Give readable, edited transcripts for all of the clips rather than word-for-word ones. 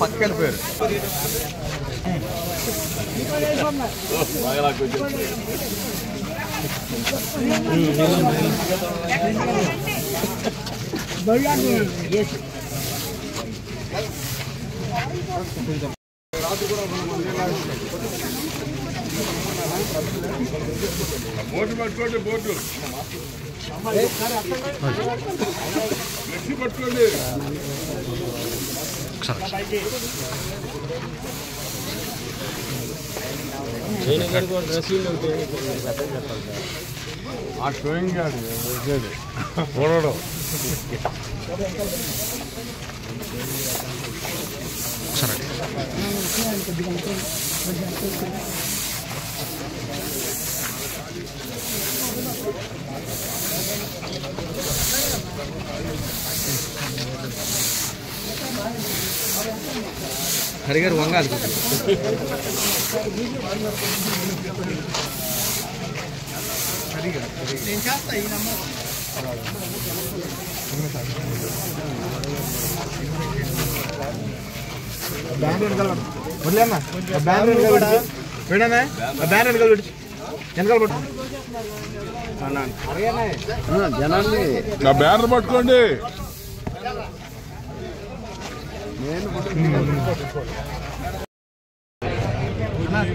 పక్కకి వెళ్ళిపోయారు. బోటు పట్టుకోండి, బోటు పట్టుకోండి. ఆ షోయింగ్ కాదు చూడడం. హరిగారు వంగాలి బ్యానర్ పట్టుకోండి.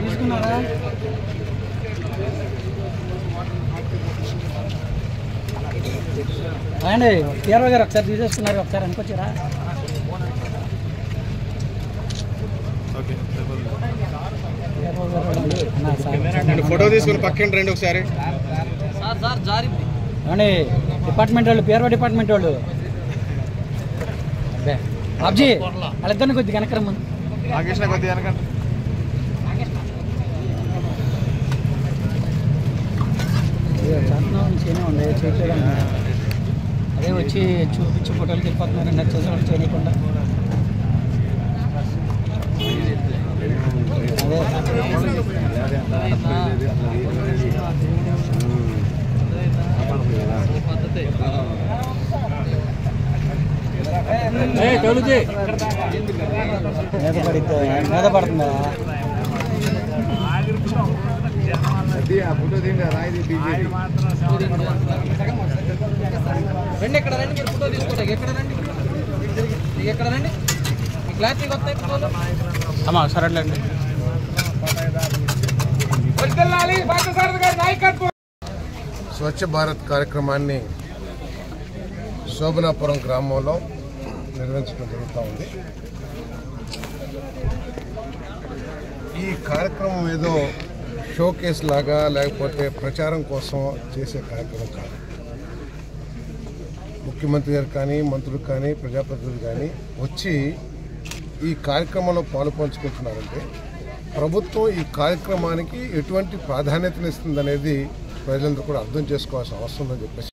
తీసుకున్నారా? అండి కేరళ గారు ఒకసారి తీసేసుకున్నారు, ఒకసారి అనుకొచ్చారా? ఫోటో తీసుకుని పక్కన రండి ఒకసారి. అండి డిపార్ట్మెంట్ వాళ్ళు, పేరు డిపార్ట్మెంట్ వాళ్ళు బాబ్జీ వాళ్ళిద్దరిని కొద్దిగా వెనకరమ్మా. నాగేష్ కొద్దిగా వెనకండి. అదే వచ్చి చూపించి ఫోటోలు వెళ్ళిపోతున్నారు, నచ్చేసి వాళ్ళు చేయకుండా. మీద పడుతుందా? రండి, ఎక్కడ రండి, మీరు ఫోటో తీసుకోవడానికి ఎక్కడ రండి, ఎక్కడ రండి, క్లారిటీ వస్తాయి ఫోటోలు. అమ్మా సరే అండి. స్వచ్ఛ భారత్ కార్యక్రమాన్ని శోభనాపురం గ్రామంలో నిర్వహించడం జరుగుతూ ఉంది. ఈ కార్యక్రమం ఏదో షోకేస్ లాగా లేకపోతే ప్రచారం కోసం చేసే కార్యక్రమం కాదు. ముఖ్యమంత్రి గారు కానీ, మంత్రులు కానీ, ప్రజాప్రతినిధులు కానీ వచ్చి ఈ కార్యక్రమంలో పాలు పంచుకుంటున్నారంటే ప్రభుత్వం ఈ కార్యక్రమానికి ఎటువంటి ప్రాధాన్యతనిస్తుందనేది ప్రజలందరూ కూడా అర్థం చేసుకోవాల్సిన అవసరం ఉందని చెప్పేసి